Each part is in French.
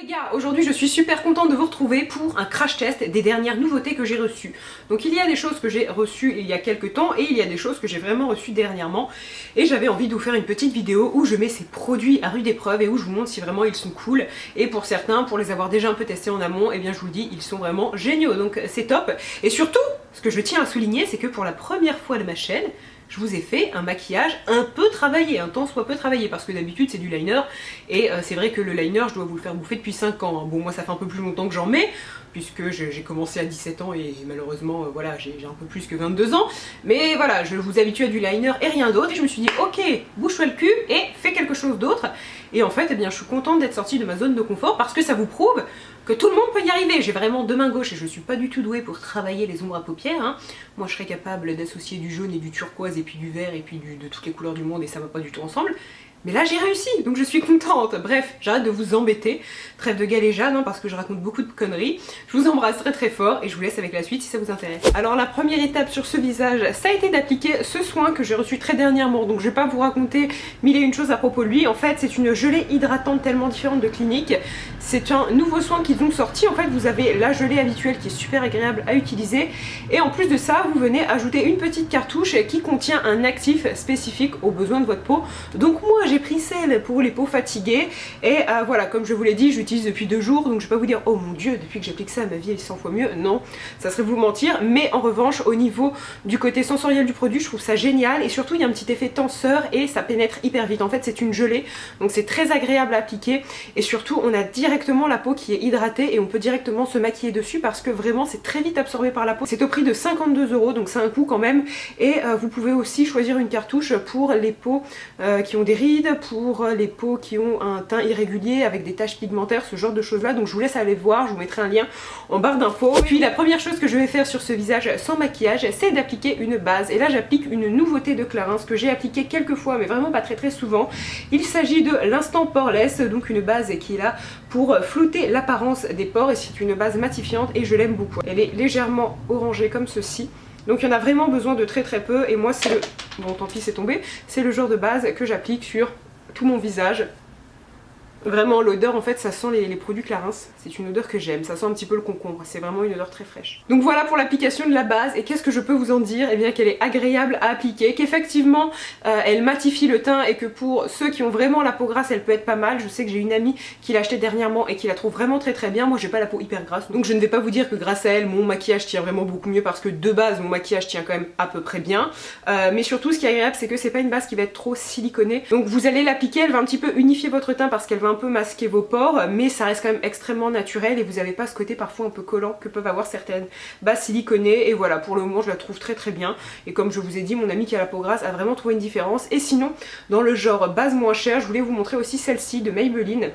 gars, aujourd'hui je suis super contente de vous retrouver pour un crash test des dernières nouveautés que j'ai reçues. Donc il y a des choses que j'ai reçues il y a quelques temps et il y a des choses que j'ai vraiment reçues dernièrement. Et j'avais envie de vous faire une petite vidéo où je mets ces produits à rude épreuve et où je vous montre si vraiment ils sont cool. Et pour certains, pour les avoir déjà un peu testés en amont, et bien je vous le dis, ils sont vraiment géniaux. Donc c'est top. Et surtout, ce que je tiens à souligner, c'est que pour la première fois de ma chaîne, je vous ai fait un maquillage un peu travaillé, un tant soit peu travaillé, parce que d'habitude c'est du liner, et c'est vrai que le liner je dois vous le faire bouffer depuis 5 ans. Bon, moi ça fait un peu plus longtemps que j'en mets, puisque j'ai commencé à 17 ans et malheureusement voilà, j'ai un peu plus que 22 ans, mais voilà, je vous habitue à du liner et rien d'autre, et je me suis dit ok, bouge-toi le cul et fais quelque chose d'autre. Et en fait, eh bien, je suis contente d'être sortie de ma zone de confort parce que ça vous prouve que tout le monde peut y arriver. J'ai vraiment deux mains gauches et je suis pas du tout douée pour travailler les ombres à paupières, hein. Moi je serais capable d'associer du jaune et du turquoise et puis du vert et puis de toutes les couleurs du monde et ça va pas du tout ensemble. Mais là j'ai réussi, donc je suis contente. Bref, j'arrête de vous embêter. Trêve de galéjade, hein, parce que je raconte beaucoup de conneries. Je vous embrasse très très fort et je vous laisse avec la suite si ça vous intéresse. Alors la première étape sur ce visage, ça a été d'appliquer ce soin que j'ai reçu très dernièrement. Donc je vais pas vous raconter mille et une choses à propos de lui. En fait c'est une gelée hydratante tellement différente de Clinique. C'est un nouveau soin qu'ils ont sorti. En fait vous avez la gelée habituelle qui est super agréable à utiliser. Et en plus de ça, vous venez ajouter une petite cartouche qui contient un actif spécifique aux besoins de votre peau. Donc moi j'ai pris celle pour les peaux fatiguées et voilà, comme je vous l'ai dit, je l'utilise depuis 2 jours, donc je vais pas vous dire oh mon dieu, depuis que j'applique ça ma vie est 100 fois mieux, non, ça serait vous mentir. Mais en revanche au niveau du côté sensoriel du produit, je trouve ça génial et surtout il y a un petit effet tenseur et ça pénètre hyper vite. En fait c'est une gelée, donc c'est très agréable à appliquer et surtout on a directement la peau qui est hydratée et on peut directement se maquiller dessus parce que vraiment c'est très vite absorbé par la peau. C'est au prix de 52 €, donc c'est un coût quand même. Et vous pouvez aussi choisir une cartouche pour les peaux qui ont des rides, pour les peaux qui ont un teint irrégulier avec des taches pigmentaires, ce genre de choses là. Donc je vous laisse aller voir, je vous mettrai un lien en barre d'infos. Puis la première chose que je vais faire sur ce visage sans maquillage, c'est d'appliquer une base. Et là j'applique une nouveauté de Clarins que j'ai appliquée quelques fois mais vraiment pas très souvent. Il s'agit de l'Instant Poreless, donc une base qui est là pour flouter l'apparence des pores et c'est une base matifiante et je l'aime beaucoup. Elle est légèrement orangée comme ceci. Donc il y en a vraiment besoin de très peu et moi c'est le... Bon tant pis c'est tombé. C'est le genre de base que j'applique sur tout mon visage. Vraiment l'odeur en fait ça sent les produits Clarins, c'est une odeur que j'aime, ça sent un petit peu le concombre, c'est vraiment une odeur très fraîche. Donc voilà pour l'application de la base et qu'est-ce que je peux vous en dire? Eh bien qu'elle est agréable à appliquer, qu'effectivement elle matifie le teint et que pour ceux qui ont vraiment la peau grasse elle peut être pas mal. Je sais que j'ai une amie qui l'a acheté dernièrement et qui la trouve vraiment très bien. Moi j'ai pas la peau hyper grasse donc je ne vais pas vous dire que grâce à elle mon maquillage tient vraiment beaucoup mieux parce que de base mon maquillage tient quand même à peu près bien. Mais surtout ce qui est agréable c'est que c'est pas une base qui va être trop siliconée. Donc vous allez l'appliquer, elle va un petit peu unifier votre teint parce qu'elle va un peu masquer vos pores mais ça reste quand même extrêmement naturel et vous n'avez pas ce côté parfois un peu collant que peuvent avoir certaines bases siliconées. Et voilà, pour le moment je la trouve très bien et comme je vous ai dit mon amie qui a la peau grasse a vraiment trouvé une différence. Et sinon dans le genre base moins chère, je voulais vous montrer aussi celle-ci de Maybelline.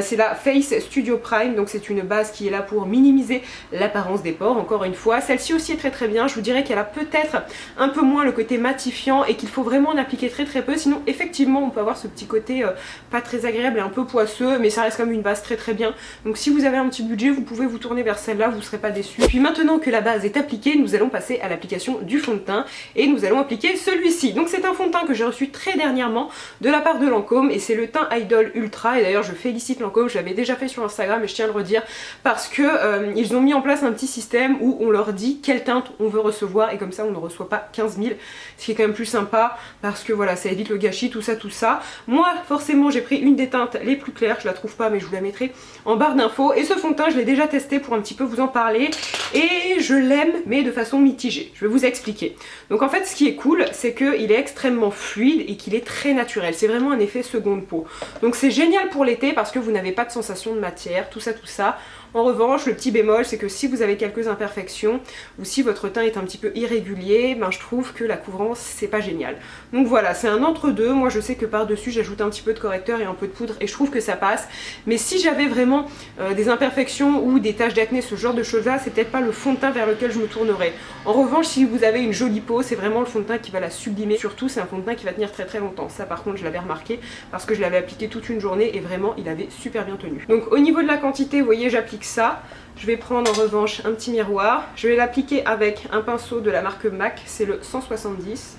C'est la Face Studio Prime, donc c'est une base qui est là pour minimiser l'apparence des pores. Encore une fois celle-ci aussi est très bien. Je vous dirais qu'elle a peut-être un peu moins le côté matifiant et qu'il faut vraiment en appliquer très peu, sinon effectivement on peut avoir ce petit côté pas très agréable et un peu poisseux, mais ça reste comme une base très bien. Donc si vous avez un petit budget vous pouvez vous tourner vers celle-là, vous ne serez pas déçus. Puis maintenant que la base est appliquée, nous allons passer à l'application du fond de teint et nous allons appliquer celui-ci. Donc c'est un fond de teint que j'ai reçu très dernièrement de la part de Lancôme et c'est le teint Idol Ultra. Et d'ailleurs je félicite Lancôme, je l'avais déjà fait sur Instagram et je tiens à le redire parce que ils ont mis en place un petit système où on leur dit quelle teinte on veut recevoir et comme ça on ne reçoit pas 15 000, ce qui est quand même plus sympa parce que voilà ça évite le gâchis, tout ça. Moi forcément j'ai pris une des teintes les plus claires, je la trouve pas mais je vous la mettrai en barre d'infos. Et ce fond de teint je l'ai déjà testé pour un petit peu vous en parler et je l'aime mais de façon mitigée. Je vais vous expliquer. Donc en fait ce qui est cool c'est qu'il est extrêmement fluide et qu'il est très naturel. C'est vraiment un effet seconde peau. Donc c'est génial pour l'été parce que vous n'avez pas de sensation de matière, tout ça. En revanche, le petit bémol, c'est que si vous avez quelques imperfections ou si votre teint est un petit peu irrégulier, ben je trouve que la couvrance c'est pas génial. Donc voilà, c'est un entre-deux. Moi je sais que par-dessus j'ajoute un petit peu de correcteur et un peu de poudre et je trouve que ça passe. Mais si j'avais vraiment des imperfections ou des taches d'acné, ce genre de choses-là, c'est peut-être pas le fond de teint vers lequel je me tournerais. En revanche, si vous avez une jolie peau, c'est vraiment le fond de teint qui va la sublimer. Surtout, c'est un fond de teint qui va tenir très longtemps. Ça par contre, je l'avais remarqué parce que je l'avais appliqué toute une journée et vraiment, il avait super bien tenu. Donc au niveau de la quantité, vous voyez, j'applique ça. Je vais prendre en revanche un petit miroir. Je vais l'appliquer avec un pinceau de la marque MAC, c'est le 170.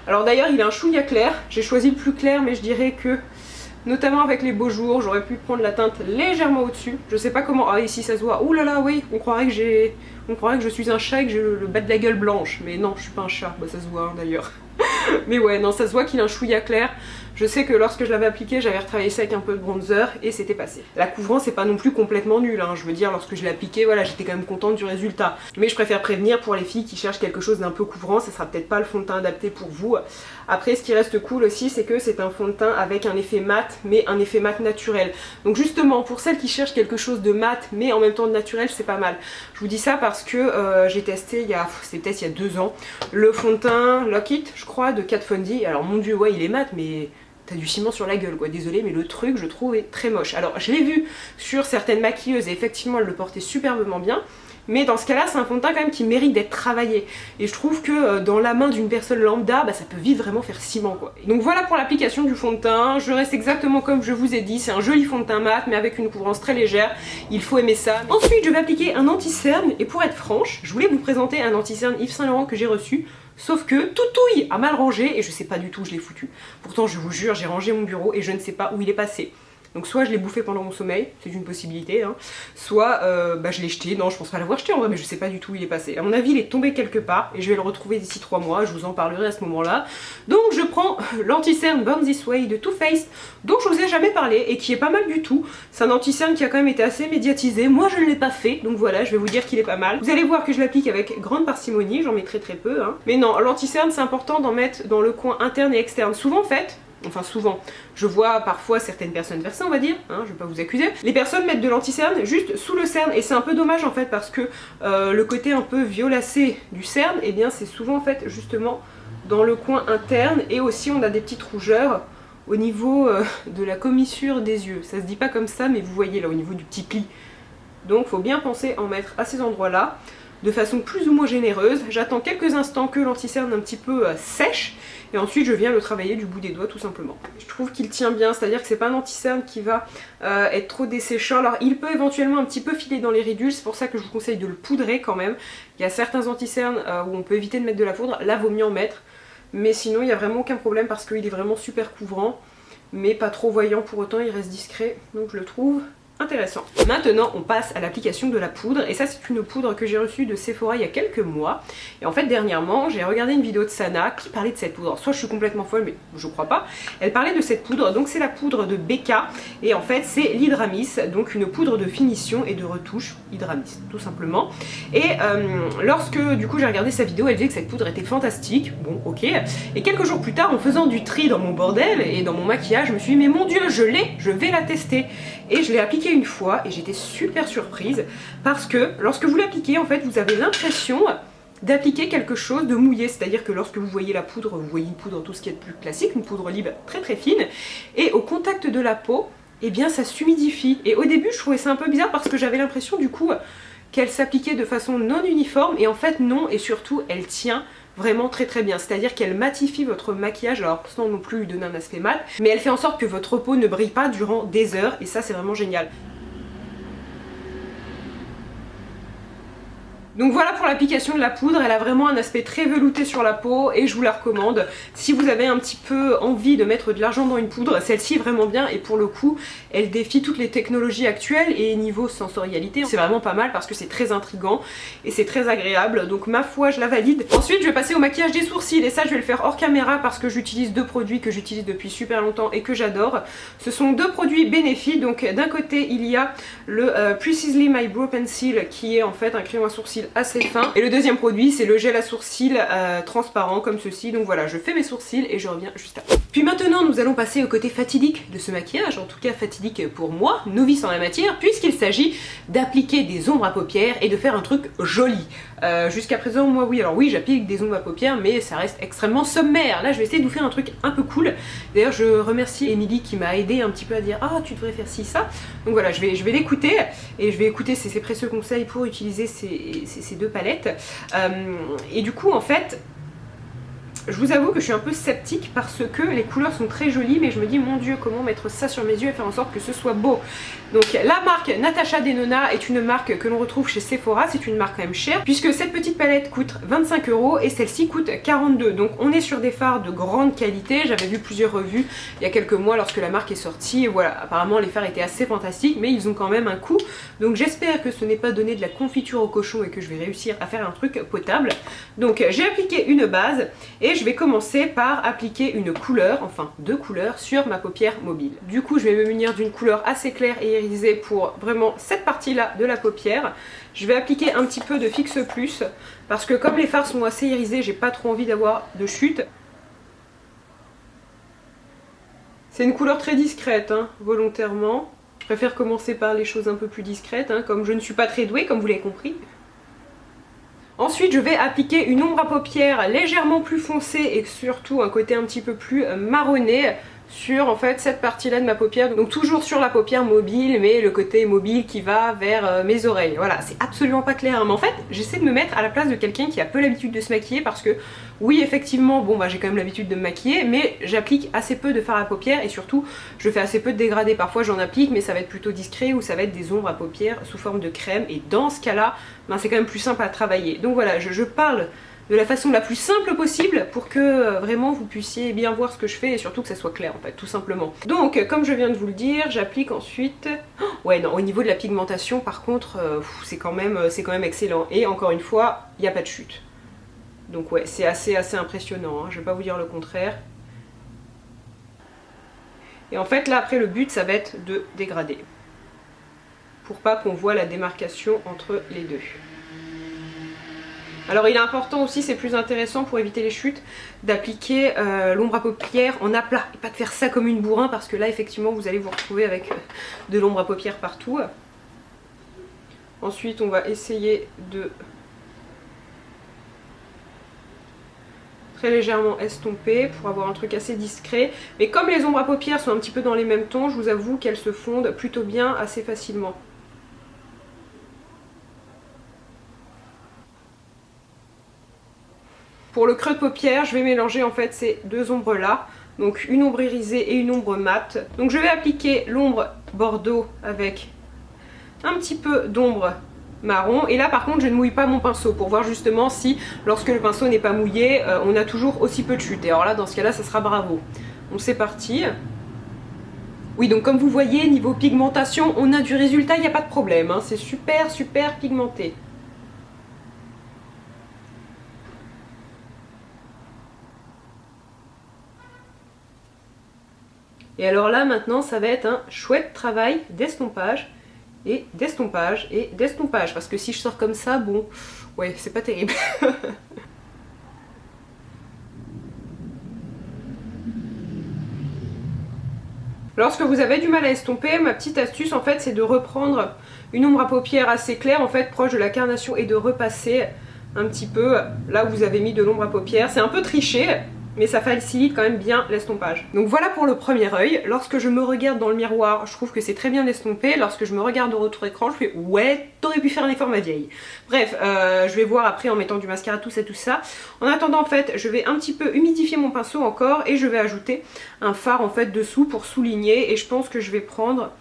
Alors d'ailleurs il est un chouïa clair, j'ai choisi le plus clair mais je dirais que notamment avec les beaux jours. J'aurais pu prendre la teinte légèrement au-dessus. Je sais pas comment. Ah, ici ça se voit. Ouh là là, oui, on croirait que je suis un chat et que j'ai le bas de la gueule blanche. Mais non, je suis pas un chat. Bah, ça se voit hein, d'ailleurs. Mais ouais, non, ça se voit qu'il a un chouïa clair. Je sais que lorsque je l'avais appliqué, j'avais retravaillé ça avec un peu de bronzer et c'était passé. La couvrance c'est pas non plus complètement nul, hein. Je veux dire, lorsque je l'ai appliqué, voilà, j'étais quand même contente du résultat. Mais je préfère prévenir pour les filles qui cherchent quelque chose d'un peu couvrant, ça sera peut-être pas le fond de teint adapté pour vous. Après, ce qui reste cool aussi, c'est que c'est un fond de teint avec un effet mat, mais un effet mat naturel. Donc justement, pour celles qui cherchent quelque chose de mat, mais en même temps de naturel, c'est pas mal. Je vous dis ça parce que j'ai testé c'était peut-être il y a 2 ans, le fond de teint Lock It, je crois, de Kat Von D. Alors mon dieu, ouais, il est mat, mais t'as du ciment sur la gueule quoi, désolé mais le truc je trouve est très moche. Alors je l'ai vu sur certaines maquilleuses et effectivement elles le portaient superbement bien, mais dans ce cas là c'est un fond de teint quand même qui mérite d'être travaillé et je trouve que dans la main d'une personne lambda bah, ça peut vite vraiment faire ciment quoi. Donc voilà pour l'application du fond de teint, je reste exactement comme je vous ai dit, c'est un joli fond de teint mat mais avec une couvrance très légère, il faut aimer ça. Ensuite je vais appliquer un anti-cerne et pour être franche, je voulais vous présenter un anti-cerne Yves Saint Laurent que j'ai reçu. Sauf que Toutouille a mal rangé et je sais pas du tout où je l'ai foutu. Pourtant je vous jure j'ai rangé mon bureau et je ne sais pas où il est passé. Donc soit je l'ai bouffé pendant mon sommeil, c'est une possibilité, hein. Soit bah, je l'ai jeté, non je pense pas l'avoir jeté en vrai mais je sais pas du tout où il est passé. À mon avis il est tombé quelque part et je vais le retrouver d'ici 3 mois, je vous en parlerai à ce moment là. Donc je prends l'anti-cerne Born This Way de Too Faced dont je vous ai jamais parlé et qui est pas mal du tout. C'est un anti-cerne qui a quand même été assez médiatisé, moi je ne l'ai pas fait donc voilà je vais vous dire qu'il est pas mal. Vous allez voir que je l'applique avec grande parcimonie, j'en mets très peu hein. Mais non, l'anti-cerne c'est important d'en mettre dans le coin interne et externe. Souvent en fait, enfin souvent, je vois parfois certaines personnes faire ça on va dire, hein, je vais pas vous accuser. Les personnes mettent de l'anti-cerne juste sous le cerne et c'est un peu dommage en fait parce que le côté un peu violacé du cerne, et eh bien c'est souvent en fait justement dans le coin interne et aussi on a des petites rougeurs au niveau de la commissure des yeux. Ça se dit pas comme ça mais vous voyez là au niveau du petit pli. Donc faut bien penser à en mettre à ces endroits là de façon plus ou moins généreuse. J'attends quelques instants que l'anti-cerne un petit peu sèche et ensuite je viens le travailler du bout des doigts tout simplement. Je trouve qu'il tient bien, c'est-à-dire que c'est pas un anti-cerne qui va être trop desséchant. Alors il peut éventuellement un petit peu filer dans les ridules, c'est pour ça que je vous conseille de le poudrer quand même. Il y a certains anti-cernes où on peut éviter de mettre de la poudre, là vaut mieux en mettre. Mais sinon il n'y a vraiment aucun problème parce qu'il est vraiment super couvrant, mais pas trop voyant pour autant, il reste discret, donc je le trouve intéressant. Maintenant on passe à l'application de la poudre et ça c'est une poudre que j'ai reçue de Sephora il y a quelques mois et en fait dernièrement j'ai regardé une vidéo de Sana qui parlait de cette poudre. Soit je suis complètement folle mais je crois pas. Elle parlait de cette poudre, donc c'est la poudre de Becca et en fait c'est l'Hydramis, donc une poudre de finition et de retouche Hydramis tout simplement. Et lorsque du coup j'ai regardé sa vidéo elle disait que cette poudre était fantastique, bon ok, et quelques jours plus tard en faisant du tri dans mon bordel et dans mon maquillage je me suis dit mais mon dieu je l'ai, je vais la tester et je l'ai appliquée une fois et j'étais super surprise parce que lorsque vous l'appliquez en fait vous avez l'impression d'appliquer quelque chose de mouillé, c'est-à-dire que lorsque vous voyez la poudre, vous voyez une poudre tout ce qui est de plus classique, une poudre libre très fine et au contact de la peau, eh bien ça s'humidifie et au début je trouvais ça un peu bizarre parce que j'avais l'impression du coup qu'elle s'appliquait de façon non uniforme et en fait non, et surtout elle tient vraiment très bien, c'est-à-dire qu'elle matifie votre maquillage, alors sans non plus lui donner un aspect mat, mais elle fait en sorte que votre peau ne brille pas durant des heures et ça c'est vraiment génial. Donc voilà pour l'application de la poudre, elle a vraiment un aspect très velouté sur la peau et je vous la recommande. Si vous avez un petit peu envie de mettre de l'argent dans une poudre, celle-ci est vraiment bien et pour le coup, elle défie toutes les technologies actuelles et niveau sensorialité, c'est vraiment pas mal parce que c'est très intriguant et c'est très agréable. Donc ma foi, je la valide. Ensuite, je vais passer au maquillage des sourcils et ça, je vais le faire hors caméra parce que j'utilise 2 produits que j'utilise depuis super longtemps et que j'adore. Ce sont 2 produits Benefit. Donc d'un côté, il y a le Precisely My Brow Pencil qui est en fait un crayon à sourcils assez fin et le deuxième produit c'est le gel à sourcils transparent comme ceci. Donc voilà, je fais mes sourcils et je reviens juste après. Puis maintenant nous allons passer au côté fatidique de ce maquillage, en tout cas fatidique pour moi, novice en la matière, puisqu'il s'agit d'appliquer des ombres à paupières et de faire un truc joli. Jusqu'à présent moi oui, alors oui j'applique des ombres à paupières mais ça reste extrêmement sommaire. Là je vais essayer de vous faire un truc un peu cool. D'ailleurs je remercie Émilie qui m'a aidé un petit peu à dire ah tu devrais faire ci ça. Donc voilà, je vais l'écouter et je vais écouter ses précieux conseils pour utiliser ces 2 palettes. Et du coup en fait Je vous avoue que je suis un peu sceptique parce que les couleurs sont très jolies, mais je me dis mon dieu, comment mettre ça sur mes yeux et faire en sorte que ce soit beau. Donc la marque Natasha Denona est une marque que l'on retrouve chez Sephora, c'est une marque quand même chère puisque cette petite palette coûte 25 € et celle-ci coûte 42. Donc on est sur des fards de grande qualité. J'avais vu plusieurs revues il y a quelques mois lorsque la marque est sortie et voilà, apparemment les fards étaient assez fantastiques mais ils ont quand même un coût. Donc j'espère que ce n'est pas donné de la confiture au cochon et que je vais réussir à faire un truc potable. Donc j'ai appliqué une base et je vais commencer par appliquer une couleur, enfin 2 couleurs sur ma paupière mobile. Du coup je vais me munir d'une couleur assez claire et irisée pour vraiment cette partie là de la paupière. Je vais appliquer un petit peu de Fix Plus parce que comme les fards sont assez irisés, j'ai pas trop envie d'avoir de chute. C'est une couleur très discrète, hein, volontairement. Je préfère commencer par les choses un peu plus discrètes, hein, comme je ne suis pas très douée, comme vous l'avez compris. Ensuite, je vais appliquer une ombre à paupières légèrement plus foncée et surtout un côté un petit peu plus marronné sur en fait cette partie là de ma paupière, donc toujours sur la paupière mobile mais le côté mobile qui va vers mes oreilles. Voilà, c'est absolument pas clair hein. Mais en fait j'essaie de me mettre à la place de quelqu'un qui a peu l'habitude de se maquiller parce que oui effectivement bon bah j'ai quand même l'habitude de me maquiller mais j'applique assez peu de fard à paupières et surtout je fais assez peu de dégradés. Parfois j'en applique mais ça va être plutôt discret ou ça va être des ombres à paupières sous forme de crème et dans ce cas là ben, c'est quand même plus simple à travailler. Donc voilà, je parle de la façon la plus simple possible pour que vraiment vous puissiez bien voir ce que je fais et surtout que ça soit clair en fait, tout simplement. Donc comme je viens de vous le dire, j'applique ensuite... Ouais non, au niveau de la pigmentation par contre, c'est quand même excellent. Et encore une fois, il n'y a pas de chute. Donc ouais, c'est assez impressionnant, hein, je vais pas vous dire le contraire. Et en fait là après le but ça va être de dégrader. Pour pas qu'on voit la démarcation entre les deux. Alors il est important aussi, c'est plus intéressant pour éviter les chutes, d'appliquer l'ombre à paupières en aplat et pas de faire ça comme une bourrin parce que là effectivement vous allez vous retrouver avec de l'ombre à paupières partout. Ensuite on va essayer de très légèrement estomper pour avoir un truc assez discret. Mais comme les ombres à paupières sont un petit peu dans les mêmes tons, je vous avoue qu'elles se fondent plutôt bien assez facilement. Pour le creux de paupière, je vais mélanger en fait ces deux ombres là, donc une ombre irisée et une ombre mate. Donc je vais appliquer l'ombre bordeaux avec un petit peu d'ombre marron et là par contre je ne mouille pas mon pinceau pour voir justement si lorsque le pinceau n'est pas mouillé, on a toujours aussi peu de chute. Et alors là dans ce cas là ça sera bravo. Donc c'est parti. Oui donc comme vous voyez niveau pigmentation on a du résultat, il n'y a pas de problème, hein. C'est super pigmenté. Et alors là maintenant ça va être un chouette travail d'estompage et d'estompage et d'estompage parce que si je sors comme ça, bon, ouais c'est pas terrible. Lorsque vous avez du mal à estomper, ma petite astuce en fait c'est de reprendre une ombre à paupières assez claire en fait proche de la carnation et de repasser un petit peu là où vous avez mis de l'ombre à paupières. C'est un peu triché mais ça facilite quand même bien l'estompage. Donc voilà pour le premier œil. Lorsque je me regarde dans le miroir, je trouve que c'est très bien estompé. Lorsque je me regarde au retour écran, je fais ouais, t'aurais pu faire un effort ma vieille. Bref, je vais voir après en mettant du mascara tout ça. En attendant en fait, je vais un petit peu humidifier mon pinceau encore et je vais ajouter un fard en fait dessous pour souligner et je pense que je vais prendre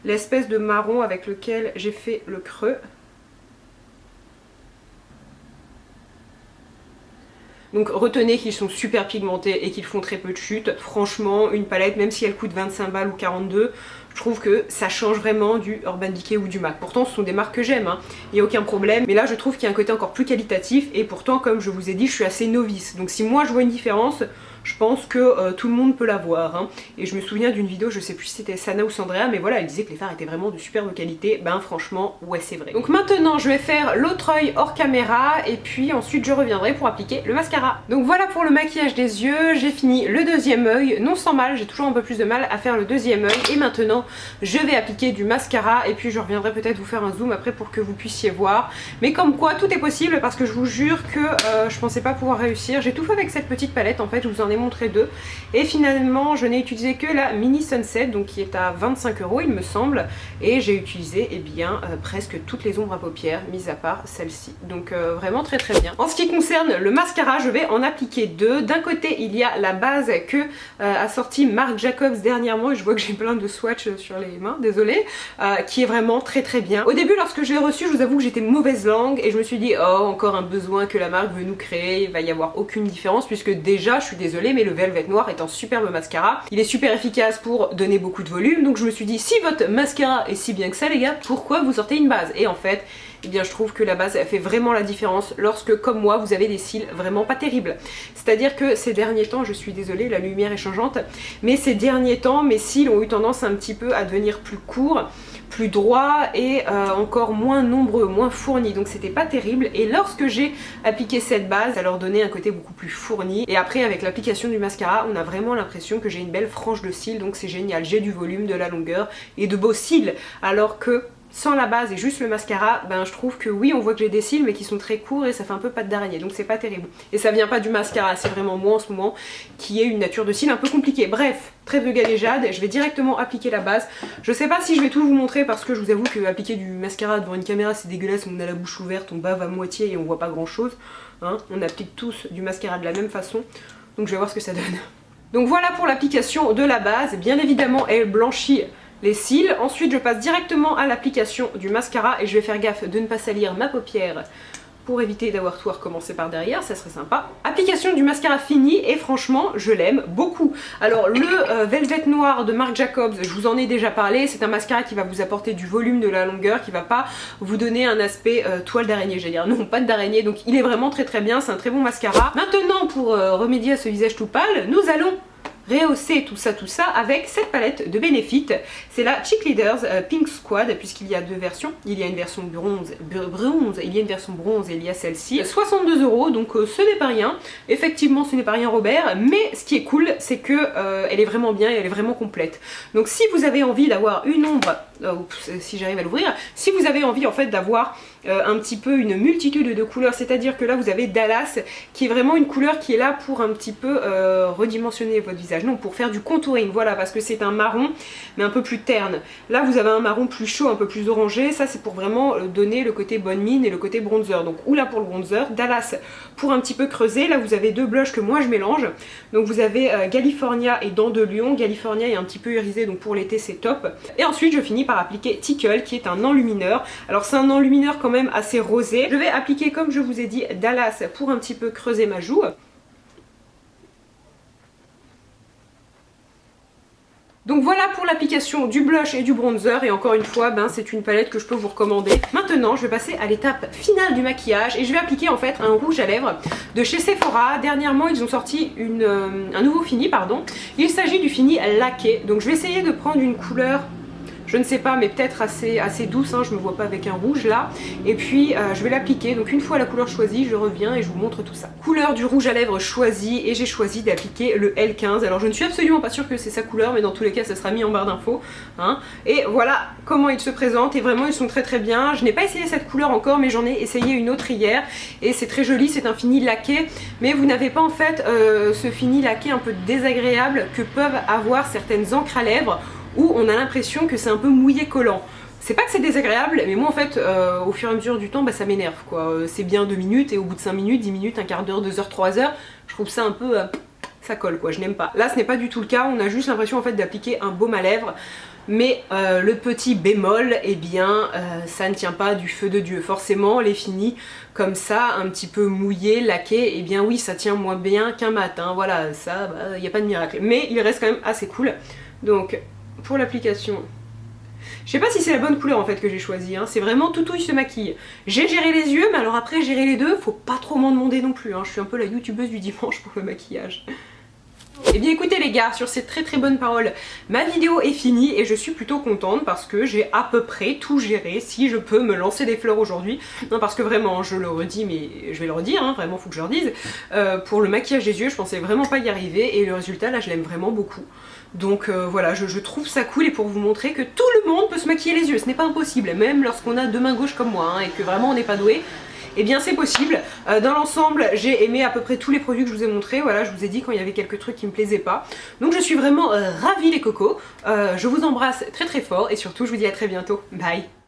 l'espèce de marron avec lequel j'ai fait le creux. Donc retenez qu'ils sont super pigmentés et qu'ils font très peu de chute. Franchement, une palette, même si elle coûte 25 balles ou 42, je trouve que ça change vraiment du Urban Decay ou du MAC. Pourtant, ce sont des marques que j'aime, hein. Il n'y a aucun problème. Mais là, je trouve qu'il y a un côté encore plus qualitatif. Et pourtant, comme je vous ai dit, je suis assez novice. Donc si moi, je vois une différence, je pense que tout le monde peut la voir, hein. Et je me souviens d'une vidéo, je sais plus si c'était Sana ou Sandrea, mais voilà, elle disait que les fards étaient vraiment de superbe qualité. Ben franchement, ouais c'est vrai. Donc maintenant, je vais faire l'autre œil hors caméra et puis ensuite je reviendrai pour appliquer le mascara. Donc voilà pour le maquillage des yeux, j'ai fini le deuxième œil, non sans mal, j'ai toujours un peu plus de mal à faire le deuxième œil. Et maintenant, je vais appliquer du mascara et puis je reviendrai peut-être vous faire un zoom après pour que vous puissiez voir. Mais comme quoi, tout est possible parce que je vous jure que je pensais pas pouvoir réussir. J'ai tout fait avec cette petite palette en fait, je vous en ai montré deux. Et finalement je n'ai utilisé que la Mini Sunset, donc qui est à 25 € il me semble. Et j'ai utilisé presque toutes les ombres à paupières, mis à part celle-ci. Donc vraiment très très bien. En ce qui concerne le mascara, je vais en appliquer deux. D'un côté il y a la base que a sorti Marc Jacobs dernièrement, et je vois que j'ai plein de swatchs sur les mains, désolée, qui est vraiment très très bien. Au début lorsque je l'ai reçu, je vous avoue que j'étais mauvaise langue et je me suis dit oh encore un besoin que la marque veut nous créer, il va y avoir aucune différence puisque déjà je suis désolée mais le Velvet Noir est un superbe mascara, il est super efficace pour donner beaucoup de volume, donc je me suis dit si votre mascara est si bien que ça les gars, pourquoi vous sortez une base? Et en fait eh bien je trouve que la base elle fait vraiment la différence lorsque comme moi vous avez des cils vraiment pas terribles. C'est à dire que ces derniers temps, je suis désolée la lumière est changeante, mais ces derniers temps mes cils ont eu tendance un petit peu à devenir plus courts, plus droits et encore moins nombreux, moins fournis, donc c'était pas terrible. Et lorsque j'ai appliqué cette base, ça leur donnait un côté beaucoup plus fourni, et après avec l'application du mascara on a vraiment l'impression que j'ai une belle frange de cils, donc c'est génial, j'ai du volume, de la longueur et de beaux cils, alors que sans la base et juste le mascara, ben je trouve que oui on voit que j'ai des cils mais qui sont très courts et ça fait un peu patte d'araignée, donc c'est pas terrible. Et ça vient pas du mascara, c'est vraiment moi en ce moment qui ai une nature de cils un peu compliquée. Bref, trêve de galéjade, je vais directement appliquer la base. Je sais pas si je vais tout vous montrer parce que je vous avoue que appliquer du mascara devant une caméra c'est dégueulasse, on a la bouche ouverte, on bave à moitié et on voit pas grand chose, hein. On applique tous du mascara de la même façon, donc je vais voir ce que ça donne. Donc voilà pour l'application de la base, bien évidemment elle blanchit les cils. Ensuite je passe directement à l'application du mascara et je vais faire gaffe de ne pas salir ma paupière pour éviter d'avoir tout à recommencer par derrière, ça serait sympa. Application du mascara fini et franchement je l'aime beaucoup. Alors le Velvet Noir de Marc Jacobs, je vous en ai déjà parlé, c'est un mascara qui va vous apporter du volume, de la longueur, qui va pas vous donner un aspect toile d'araignée, j'allais dire, non pas d'araignée, donc il est vraiment très très bien, c'est un très bon mascara. Maintenant pour remédier à ce visage tout pâle, nous allons rehausser tout ça avec cette palette de Benefit. C'est la Cheek Leaders Pink Squad, puisqu'il y a deux versions. Il y a une version bronze, il y a une version bronze et il y a celle-ci. 62 €, donc ce n'est pas rien. Effectivement ce n'est pas rien Robert, mais ce qui est cool c'est que elle est vraiment bien et elle est vraiment complète. Donc si vous avez envie d'avoir une ombre, si j'arrive à l'ouvrir, si vous avez envie en fait d'avoir un petit peu une multitude de couleurs, c'est-à-dire que là vous avez Dallas qui est vraiment une couleur qui est là pour un petit peu redimensionner votre visage, non pour faire du contouring, voilà, parce que c'est un marron mais un peu plus terne. Là vous avez un marron plus chaud, un peu plus orangé, ça c'est pour vraiment donner le côté bonne mine et le côté bronzer. Donc ou là pour le bronzer, Dallas pour un petit peu creuser. Là vous avez deux blushs que moi je mélange, donc vous avez California et Dents de Lion. California est un petit peu irisé, donc pour l'été c'est top. Et ensuite je finis par appliquer Tickle qui est un enlumineur. Alors c'est un enlumineur quand même assez rosé. Je vais appliquer comme je vous ai dit Dallas pour un petit peu creuser ma joue. Donc voilà pour l'application du blush et du bronzer, et encore une fois c'est une palette que je peux vous recommander. Maintenant je vais passer à l'étape finale du maquillage et je vais appliquer en fait un rouge à lèvres de chez Sephora. Dernièrement ils ont sorti un nouveau fini, pardon. Il s'agit du fini laqué, donc je vais essayer de prendre une couleur, je ne sais pas, mais peut-être assez douce, hein, je me vois pas avec un rouge là. Et puis je vais l'appliquer, donc une fois la couleur choisie, je reviens et je vous montre tout ça. Couleur du rouge à lèvres choisie, et j'ai choisi d'appliquer le L15. Alors je ne suis absolument pas sûre que c'est sa couleur, mais dans tous les cas ça sera mis en barre d'infos, hein. Et voilà comment il se présente, et vraiment ils sont très très bien. Je n'ai pas essayé cette couleur encore, mais j'en ai essayé une autre hier, et c'est très joli, c'est un fini laqué, mais vous n'avez pas en fait ce fini laqué un peu désagréable que peuvent avoir certaines encres à lèvres, où on a l'impression que c'est un peu mouillé collant. C'est pas que c'est désagréable, mais moi en fait au fur et à mesure du temps ça m'énerve quoi. C'est bien 2 minutes et au bout de 5 minutes, 10 minutes, un quart d'heure, 2 heures, 3 heures, je trouve ça un peu ça colle quoi, je n'aime pas. Là ce n'est pas du tout le cas, on a juste l'impression en fait d'appliquer un baume à lèvres, mais le petit bémol, eh bien ça ne tient pas du feu de Dieu. Forcément les finis comme ça, un petit peu mouillés, laqués, eh bien oui ça tient moins bien qu'un mat, hein. Voilà, ça, il n'y a pas de miracle. Mais il reste quand même assez cool. Donc pour l'application, je sais pas si c'est la bonne couleur en fait que j'ai choisi, hein. C'est vraiment Toutouille se maquille. J'ai géré les yeux, mais alors après gérer les deux, faut pas trop m'en demander non plus, hein. Je suis un peu la youtubeuse du dimanche pour le maquillage. Et bien écoutez les gars, sur ces très très bonnes paroles, ma vidéo est finie et je suis plutôt contente parce que j'ai à peu près tout géré. Si je peux me lancer des fleurs aujourd'hui, non parce que vraiment je le redis, mais je vais le redire, hein, vraiment faut que je le redise, pour le maquillage des yeux je pensais vraiment pas y arriver, et le résultat là je l'aime vraiment beaucoup. Donc voilà, je trouve ça cool, et pour vous montrer que tout le monde peut se maquiller les yeux, ce n'est pas impossible, même lorsqu'on a deux mains gauches comme moi, hein, et que vraiment on n'est pas doué, eh bien c'est possible. Dans l'ensemble, j'ai aimé à peu près tous les produits que je vous ai montrés. Voilà, je vous ai dit quand il y avait quelques trucs qui me plaisaient pas. Donc je suis vraiment ravie les cocos. Je vous embrasse très très fort et surtout je vous dis à très bientôt. Bye.